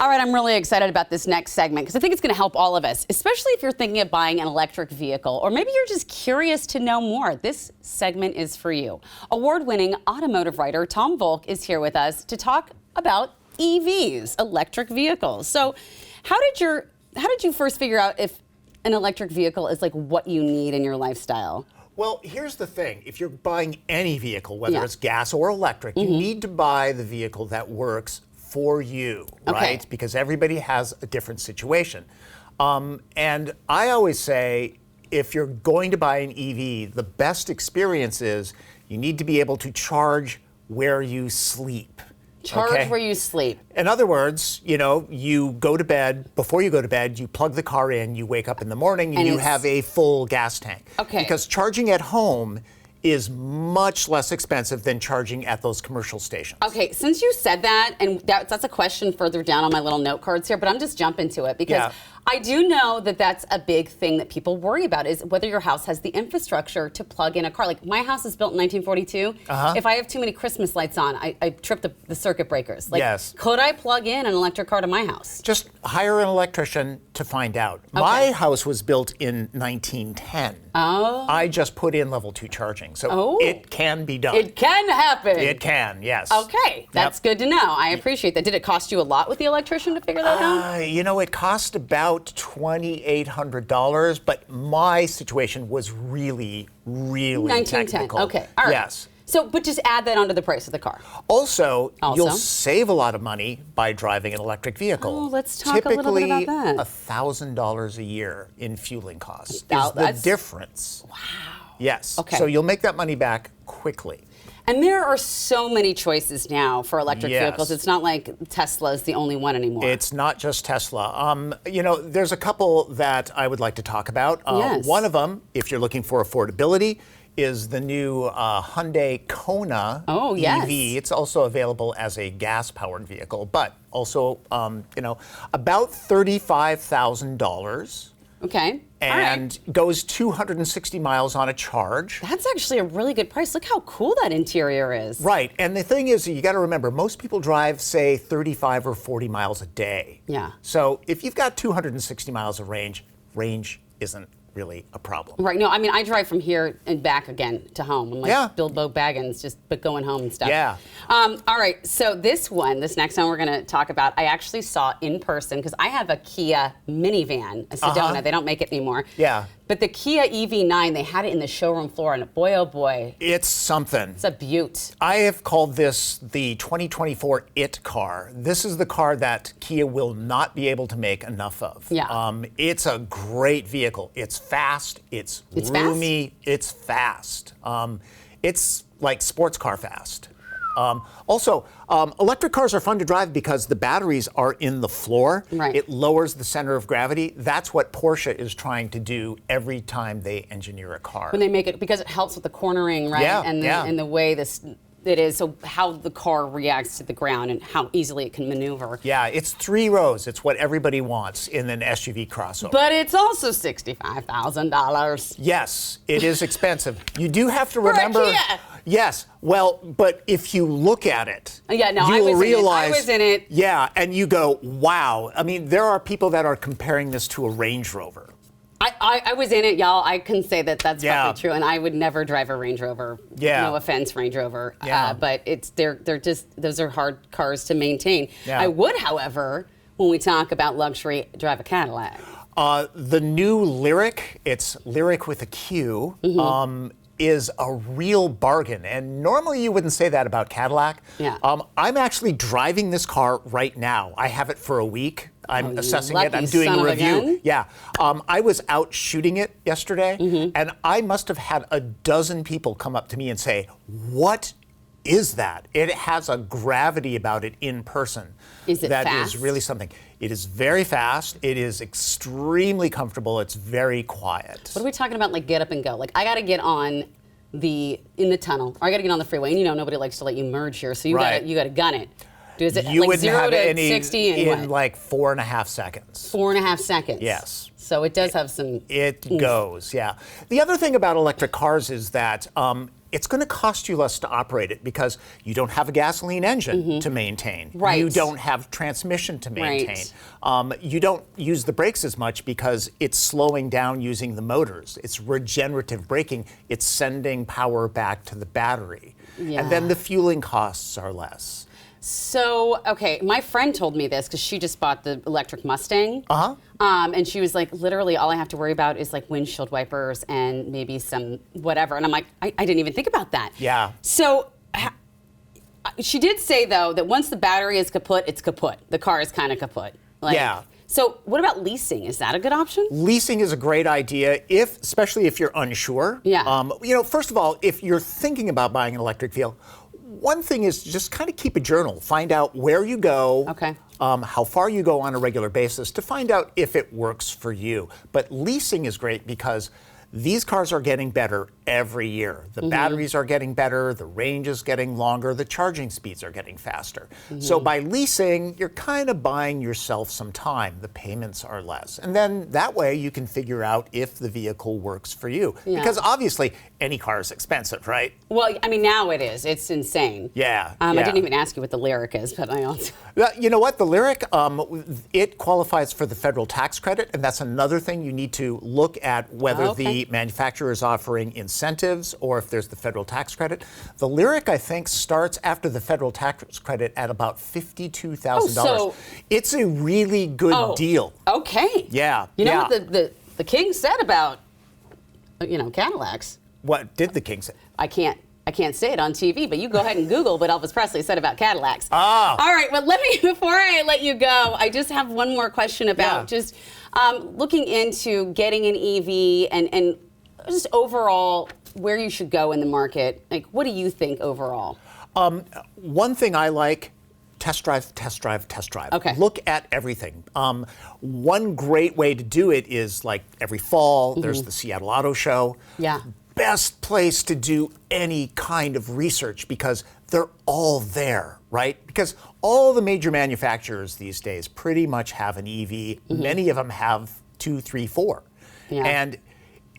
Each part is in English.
All right, I'm really excited about this next segment because I think it's going to help all of us, especially if you're thinking of buying an electric vehicle or maybe you're just curious to know more. This segment is for you. Award-winning automotive writer Tom Voelk is here with us to talk about EVs, electric vehicles. So how did you first figure out if an electric vehicle is like what you need in your lifestyle? Well, here's the thing. If you're buying any vehicle, whether it's gas or electric, you need to buy the vehicle that works for you, right? Because everybody has a different situation. And I always say, if you're going to buy an EV, the best experience is you need to be able to charge where you sleep. Charge where you sleep. In other words, you go to bed, before you go to bed, you plug the car in, you wake up in the morning, and you have a full gas tank. Because charging at home is much less expensive than charging at those commercial stations. Okay, since you said that, and that's a question further down on my little note cards here, but I'm just jumping to it because I do know that that's a big thing that people worry about is whether your house has the infrastructure to plug in a car. Like my house is built in 1942. If I have too many Christmas lights on, I trip the circuit breakers. Like, could I plug in an electric car to my house? Just hire an electrician to find out. My house was built in 1910. I just put in level 2 charging, so it can be done. It can happen. It can, yes. Okay, that's good to know. I appreciate that. Did it cost you a lot with the electrician to figure that out? It cost about $2,800, but my situation was really, really technical. Okay, all right. Yes. So, but just add that onto the price of the car. Also, you'll save a lot of money by driving an electric vehicle. Oh, let's talk a little bit about that. Typically, $1,000 a year in fueling costs is the difference. Wow. Yes. Okay. So you'll make that money back quickly. And there are so many choices now for electric vehicles. It's not like Tesla is the only one anymore. It's not just Tesla. There's a couple that I would like to talk about. One of them, if you're looking for affordability, is the new Hyundai Kona EV. It's also available as a gas-powered vehicle, but also, about $35,000. Okay. And goes 260 miles on a charge. That's actually a really good price. Look how cool that interior is. Right. And the thing is, you got to remember, most people drive, say, 35 or 40 miles a day. Yeah. So if you've got 260 miles of range isn't really a problem. Right. No, I mean, I drive from here and back again to home. I'm like Bilbo Baggins, but going home and stuff. Yeah. All right. So this next one we're going to talk about, I actually saw in person because I have a Kia minivan, a Sedona. They don't make it anymore. Yeah. But the Kia EV9, they had it in the showroom floor, and boy, oh boy. It's something. It's a beaut. I have called this the 2024 IT car. This is the car that Kia will not be able to make enough of. Yeah. It's a great vehicle. It's fast. It's roomy. It's fast. It's like sports car fast. Also, electric cars are fun to drive because the batteries are in the floor. Right. It lowers the center of gravity. That's what Porsche is trying to do every time they engineer a car. When they make it, because it helps with the cornering, right? Yeah, and the way it is, so how the car reacts to the ground and how easily it can maneuver. Yeah, it's 3 rows. It's what everybody wants in an SUV crossover. But it's also $65,000. Yes, it is expensive. You do have to remember. For a Kia. Yes, well, but if you look at it, you will realize. I was in it. Yeah, and you go, wow. I mean, there are people that are comparing this to a Range Rover. I was in it, y'all. I can say that that's probably true, and I would never drive a Range Rover. Yeah. No offense, Range Rover. Yeah. But they're just, those are hard cars to maintain. Yeah. I would, however, when we talk about luxury, drive a Cadillac. The new Lyric, it's Lyric with a Q, is a real bargain. And normally you wouldn't say that about Cadillac. Yeah. I'm actually driving this car right now. I have it for a week. I'm assessing it. I'm doing a review. Yeah. I was out shooting it yesterday, and I must have had a dozen people come up to me and say, "What is that?" It has a gravity about it in person. Is it that fast? is really something. It is very fast. It is extremely comfortable. It's very quiet. What are we talking about, like get up and go? Like I got to get in the tunnel, or I got to get on the freeway, and nobody likes to let you merge here, so you got to gun it. Is it you like wouldn't 0 have to any 60 in like 4.5 seconds. 4.5 seconds. Yes. So it does have some. It goes, yeah. The other thing about electric cars is that it's going to cost you less to operate it because you don't have a gasoline engine to maintain. Right. You don't have transmission to maintain. Right. You don't use the brakes as much because it's slowing down using the motors. It's regenerative braking. It's sending power back to the battery. Yeah. And then the fueling costs are less. So, okay, my friend told me this because she just bought the electric Mustang. And she was like, literally, all I have to worry about is like windshield wipers and maybe some whatever. And I'm like, I didn't even think about that. Yeah. So, she did say, though, that once the battery is kaput, it's kaput. The car is kind of kaput. Like, yeah. So, what about leasing? Is that a good option? Leasing is a great idea, especially if you're unsure. Yeah. First of all, if you're thinking about buying an electric vehicle, one thing is to just kind of keep a journal. Find out where you go, how far you go on a regular basis to find out if it works for you. But leasing is great because these cars are getting better every year. The batteries are getting better, the range is getting longer, the charging speeds are getting faster. So by leasing, you're kind of buying yourself some time. The payments are less. And then that way you can figure out if the vehicle works for you. Yeah. Because obviously any car is expensive, right? Well, I mean, now it is. It's insane. Yeah. I didn't even ask you what the Lyric is, but I also... You know what? The Lyric, it qualifies for the federal tax credit, and that's another thing you need to look at whether the manufacturer is offering incentives or if there's the federal tax credit. The Lyric, I think, starts after the federal tax credit at about $52,000. So it's a really good deal. Okay. Yeah. You know what the king said about, Cadillacs? What did the king say? I can't say it on TV, but you go ahead and Google what Elvis Presley said about Cadillacs. Ah. All right, well, before I let you go, I just have one more question about just looking into getting an EV and just overall where you should go in the market. Like, what do you think overall? One thing I like, test drive, test drive, test drive. Okay. Look at everything. One great way to do it is like every fall, there's the Seattle Auto Show. Yeah. Best place to do any kind of research because they're all there, right? Because all the major manufacturers these days pretty much have an EV. Many of them have 2, 3, 4. Yeah. And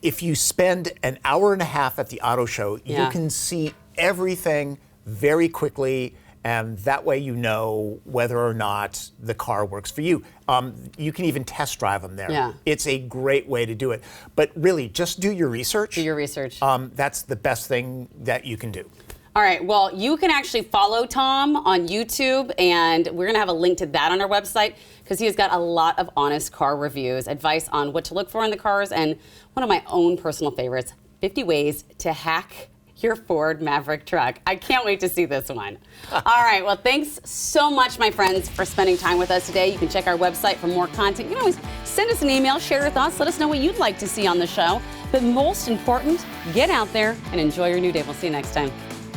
if you spend an hour and a half at the auto show, you can see everything very quickly. And that way you know whether or not the car works for you. You can even test drive them there. Yeah. It's a great way to do it. But really, just do your research. Do your research. That's the best thing that you can do. All right, well, you can actually follow Tom on YouTube, and we're going to have a link to that on our website because he has got a lot of honest car reviews, advice on what to look for in the cars, and one of my own personal favorites, 50 ways to hack your Ford Maverick truck. I can't wait to see this one. All right, well, thanks so much, my friends, for spending time with us today. You can check our website for more content. You can always send us an email, share your thoughts, let us know what you'd like to see on the show. But most important, get out there and enjoy your new day. We'll see you next time.